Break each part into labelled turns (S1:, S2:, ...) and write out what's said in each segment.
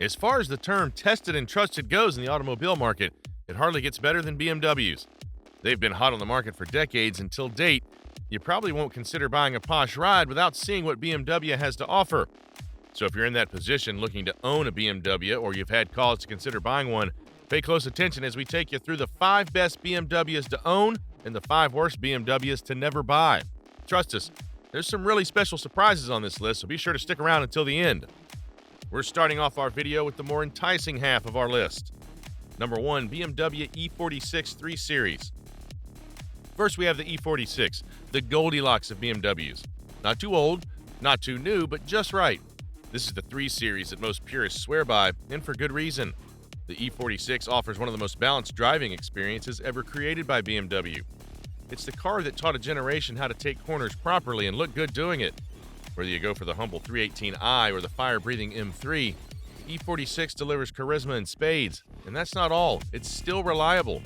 S1: As far as the term tested and trusted goes in the automobile market, it hardly gets better than BMWs. They've been hot on the market for decades, and till date, you probably won't consider buying a posh ride without seeing what BMW has to offer. So if you're in that position looking to own a BMW or you've had cause to consider buying one, pay close attention as we take you through the 5 best BMWs to own and the 5 worst BMWs to never buy. Trust us, there's some really special surprises on this list, so be sure to stick around until the end. We're starting off our video with the more enticing half of our list. Number 1, BMW E46 3 Series. First, we have the E46, the Goldilocks of BMWs. Not too old, not too new, but just right. This is the 3 Series that most purists swear by, and for good reason. The E46 offers one of the most balanced driving experiences ever created by BMW. It's the car that taught a generation how to take corners properly and look good doing it. Whether you go for the humble 318i or the fire-breathing M3, the E46 delivers charisma in spades, and that's not all. It's still reliable.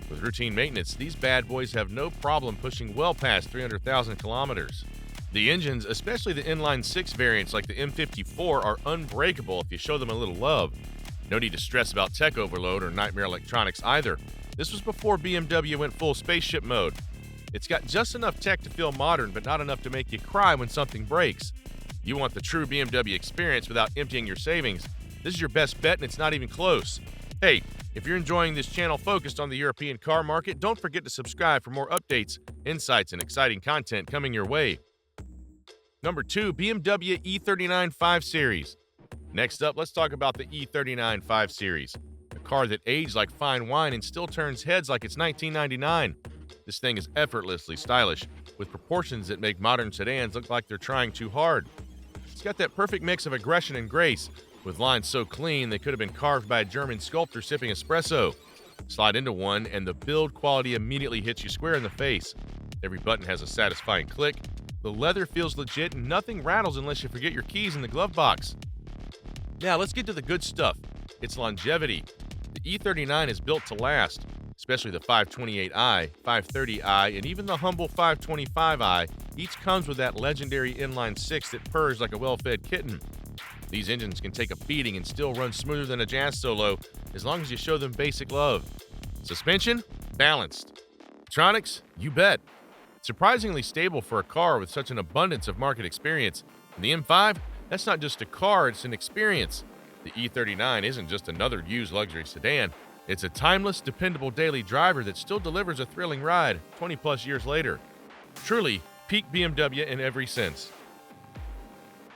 S1: With routine maintenance, these bad boys have no problem pushing well past 300,000 kilometers. The engines, especially the inline-6 variants like the M54, are unbreakable if you show them a little love. No need to stress about tech overload or nightmare electronics either. This was before BMW went full spaceship mode. It's got just enough tech to feel modern, but not enough to make you cry when something breaks. You want the true BMW experience without emptying your savings. This is your best bet, and it's not even close. Hey, if you're enjoying this channel focused on the European car market, don't forget to subscribe for more updates, insights, and exciting content coming your way. Number 2, BMW E395 Series. Next up, let's talk about the E395 Series, a car that aged like fine wine and still turns heads like it's 1999. This thing is effortlessly stylish, with proportions that make modern sedans look like they're trying too hard. It's got that perfect mix of aggression and grace, with lines so clean they could have been carved by a German sculptor sipping espresso. Slide into one, and the build quality immediately hits you square in the face. Every button has a satisfying click, the leather feels legit, and nothing rattles unless you forget your keys in the glove box. Now let's get to the good stuff. Its longevity. The E39 is built to last, especially the 528i, 530i, and even the humble 525i. Each comes with that legendary inline-6 that purrs like a well-fed kitten. These engines can take a beating and still run smoother than a jazz solo, as long as you show them basic love. Suspension? Balanced. Electronics? You bet. Surprisingly stable for a car with such an abundance of market experience. And the M5? That's not just a car, it's an experience. The E39 isn't just another used luxury sedan. It's a timeless, dependable daily driver that still delivers a thrilling ride 20-plus years later. Truly, peak BMW in every sense.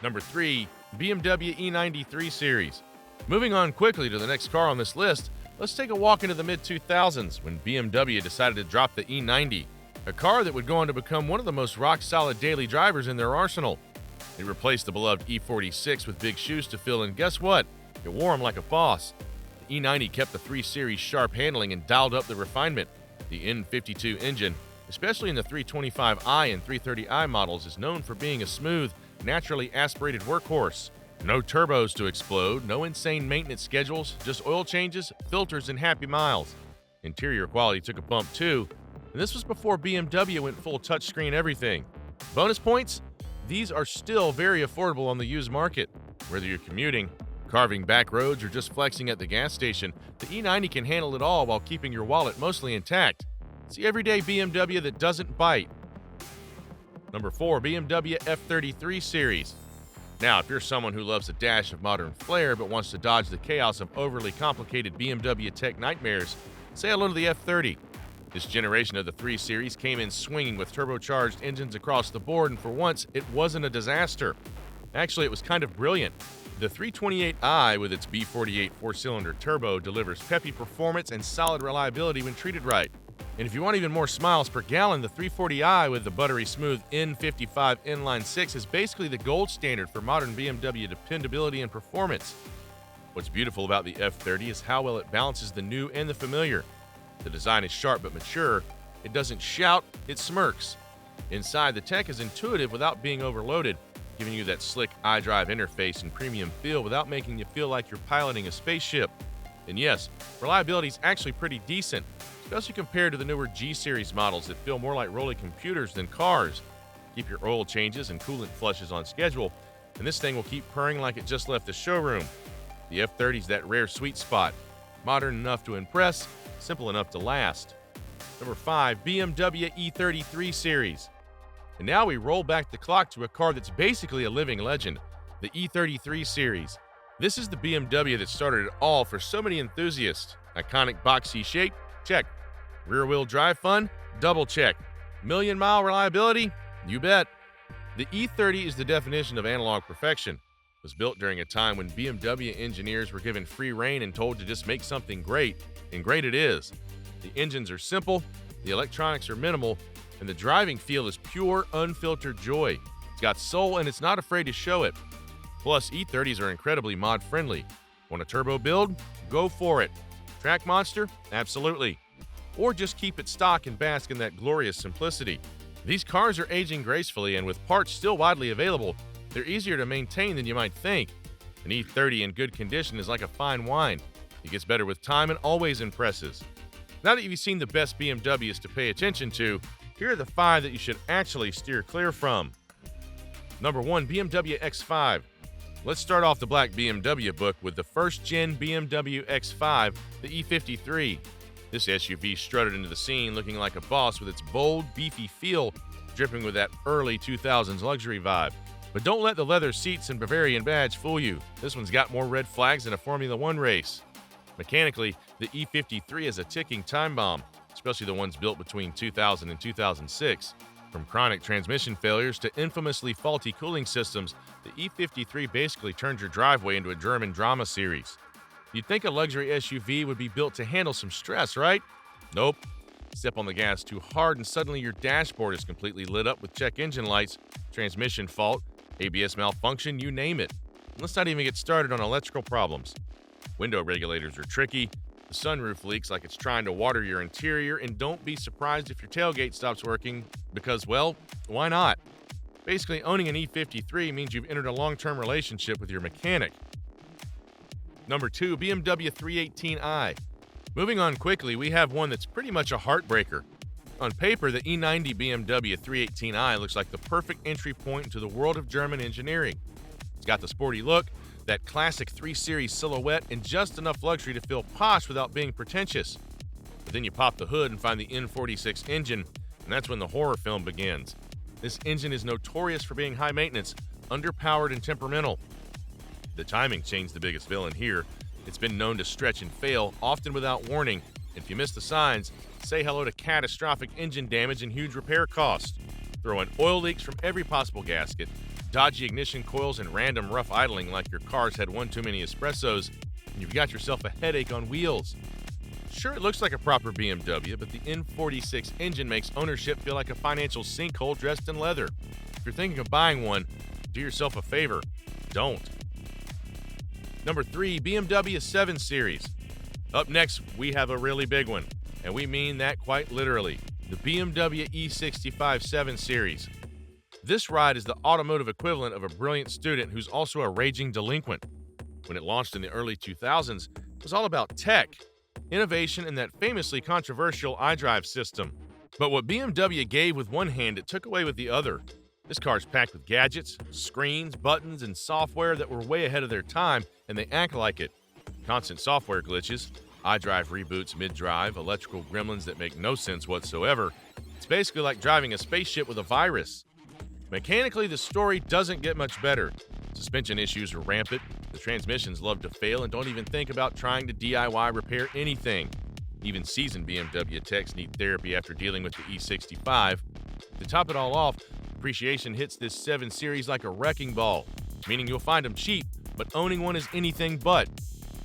S1: Number 3, BMW E93 Series. Moving on quickly to the next car on this list, let's take a walk into the mid-2000s when BMW decided to drop the E90, a car that would go on to become one of the most rock-solid daily drivers in their arsenal. It replaced the beloved E46 with big shoes to fill, and guess what? It wore them like a boss. The E90 kept the 3 Series sharp handling and dialed up the refinement. The N52 engine, especially in the 325i and 330i models, is known for being a smooth, naturally aspirated workhorse. No turbos to explode, no insane maintenance schedules, just oil changes, filters, and happy miles. Interior quality took a bump too, and this was before BMW went full touchscreen everything. Bonus points? These are still very affordable on the used market. Whether you're commuting, carving back roads, or just flexing at the gas station, the E90 can handle it all while keeping your wallet mostly intact. It's the everyday BMW that doesn't bite. Number 4, BMW F30 Series. Now, if you're someone who loves a dash of modern flair but wants to dodge the chaos of overly complicated BMW tech nightmares, say hello to the F30. This generation of the 3 Series came in swinging with turbocharged engines across the board, and for once, it wasn't a disaster. Actually, it was kind of brilliant. The 328i with its B48 4-cylinder turbo delivers peppy performance and solid reliability when treated right. And if you want even more smiles per gallon, the 340i with the buttery smooth N55 inline-6 is basically the gold standard for modern BMW dependability and performance. What's beautiful about the F30 is how well it balances the new and the familiar. The design is sharp but mature. It doesn't shout, it smirks. Inside, the tech is intuitive without being overloaded, giving you that slick iDrive interface and premium feel without making you feel like you're piloting a spaceship. And yes, reliability is actually pretty decent, especially compared to the newer G-Series models that feel more like rolling computers than cars. Keep your oil changes and coolant flushes on schedule, and this thing will keep purring like it just left the showroom. The F30 is that rare sweet spot. Modern enough to impress, simple enough to last. Number 5, BMW E33 Series. And now we roll back the clock to a car that's basically a living legend, the E33 Series. This is the BMW that started it all for so many enthusiasts. Iconic boxy shape? Check. Rear-wheel drive fun? Double check. Million-mile reliability? You bet. The E30 is the definition of analog perfection. It was built during a time when BMW engineers were given free rein and told to just make something great, and great it is. The engines are simple, the electronics are minimal, and the driving feel is pure, unfiltered joy. It's got soul and it's not afraid to show it. Plus, E30s are incredibly mod-friendly. Want a turbo build? Go for it. Track monster? Absolutely. Or just keep it stock and bask in that glorious simplicity. These cars are aging gracefully, and with parts still widely available, they're easier to maintain than you might think. An E30 in good condition is like a fine wine. It gets better with time and always impresses. Now that you've seen the best BMWs to pay attention to, here are the 5 that you should actually steer clear from. Number 1, BMW X5. Let's start off the black BMW book with the first-gen BMW X5, the E53. This SUV strutted into the scene looking like a boss with its bold, beefy feel, dripping with that early 2000s luxury vibe. But don't let the leather seats and Bavarian badge fool you. This one's got more red flags than a Formula One race. Mechanically, the E53 is a ticking time bomb, especially the ones built between 2000 and 2006. From chronic transmission failures to infamously faulty cooling systems, the E53 basically turned your driveway into a German drama series. You'd think a luxury SUV would be built to handle some stress, right? Nope. Step on the gas too hard and suddenly your dashboard is completely lit up with check engine lights, transmission fault, ABS malfunction, you name it. And let's not even get started on electrical problems. Window regulators are tricky, the sunroof leaks like it's trying to water your interior, and don't be surprised if your tailgate stops working because, well, why not? Basically, owning an E53 means you've entered a long-term relationship with your mechanic. Number 2, BMW 318i. Moving on quickly, we have one that's pretty much a heartbreaker. On paper, the E90 BMW 318i looks like the perfect entry point into the world of German engineering. It's got the sporty look, that classic 3 Series silhouette, and just enough luxury to feel posh without being pretentious. But then you pop the hood and find the N46 engine, and that's when the horror film begins. This engine is notorious for being high maintenance, underpowered, and temperamental. The timing chain's the biggest villain here. It's been known to stretch and fail, often without warning. And if you miss the signs, say hello to catastrophic engine damage and huge repair costs. Throw in oil leaks from every possible gasket, dodgy ignition coils, and random rough idling like your car's had one too many espressos, and you've got yourself a headache on wheels. Sure, it looks like a proper BMW, but the N46 engine makes ownership feel like a financial sinkhole dressed in leather. If you're thinking of buying one, do yourself a favor. Don't. Number 3, BMW 7 Series. Up next, we have a really big one, and we mean that quite literally. The BMW E65 7 Series. This ride is the automotive equivalent of a brilliant student who's also a raging delinquent. When it launched in the early 2000s, it was all about tech, innovation, and that famously controversial iDrive system. But what BMW gave with one hand, it took away with the other. This car's packed with gadgets, screens, buttons, and software that were way ahead of their time, and they act like it. Constant software glitches, iDrive reboots mid-drive, electrical gremlins that make no sense whatsoever. It's basically like driving a spaceship with a virus. Mechanically, the story doesn't get much better. Suspension issues are rampant, the transmissions love to fail and don't even think about trying to DIY repair anything. Even seasoned BMW techs need therapy after dealing with the E65. To top it all off, depreciation hits this 7 Series like a wrecking ball, meaning you'll find them cheap, but owning one is anything but.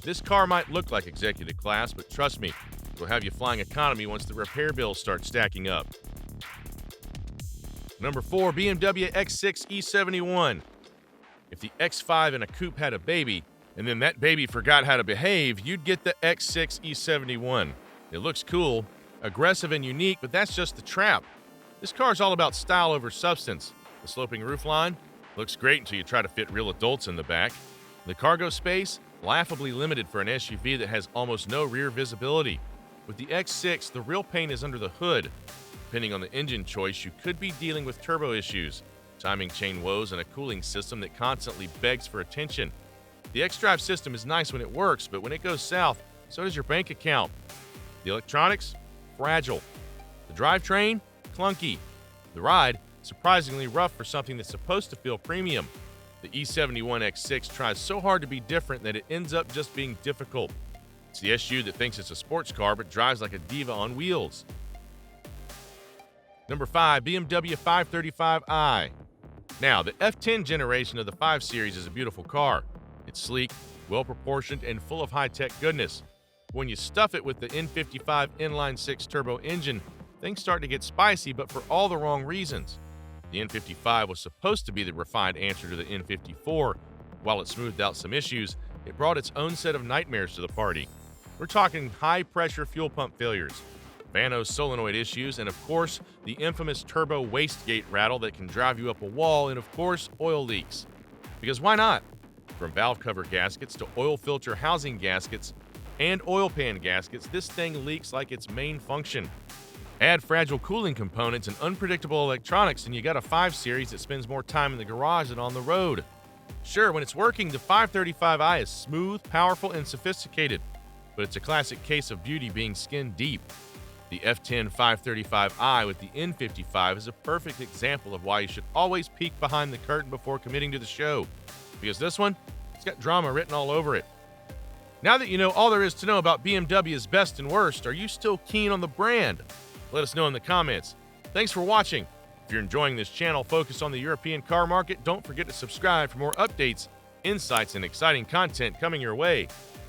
S1: This car might look like executive class, but trust me, it'll have you flying economy once the repair bills start stacking up. Number 4, BMW X6 E71. If the X5 and a coupe had a baby, and then that baby forgot how to behave, you'd get the X6 E71. It looks cool, aggressive, and unique, but that's just the trap. This car's all about style over substance. The sloping roofline looks great until you try to fit real adults in the back. The cargo space, laughably limited for an SUV that has almost no rear visibility. With the X6, the real pain is under the hood. Depending on the engine choice, you could be dealing with turbo issues, timing chain woes, and a cooling system that constantly begs for attention. The xDrive system is nice when it works, but when it goes south, so does your bank account. The electronics? Fragile. The drivetrain? Clunky. The ride? Surprisingly rough for something that's supposed to feel premium. The E71X6 tries so hard to be different that it ends up just being difficult. It's the SU that thinks it's a sports car but drives like a diva on wheels. Number 5, BMW 535i. Now, the F10 generation of the 5 Series is a beautiful car. It's sleek, well-proportioned, and full of high-tech goodness. When you stuff it with the N55 inline-6 turbo engine, things start to get spicy, but for all the wrong reasons. The N55 was supposed to be the refined answer to the N54. While it smoothed out some issues, it brought its own set of nightmares to the party. We're talking high-pressure fuel pump failures, Vanos solenoid issues, and of course, the infamous turbo wastegate rattle that can drive you up a wall, and of course, oil leaks. Because why not? From valve cover gaskets to oil filter housing gaskets and oil pan gaskets, this thing leaks like its main function. Add fragile cooling components and unpredictable electronics, and you got a 5 Series that spends more time in the garage than on the road. Sure, when it's working, the 535i is smooth, powerful, and sophisticated, but it's a classic case of beauty being skin deep. The F10 535i with the N55 is a perfect example of why you should always peek behind the curtain before committing to the show, because this one, it's got drama written all over it. Now that you know all there is to know about BMW's best and worst, are you still keen on the brand? Let us know in the comments. Thanks for watching. If you're enjoying this channel focused on the European car market, don't forget to subscribe for more updates, insights, and exciting content coming your way.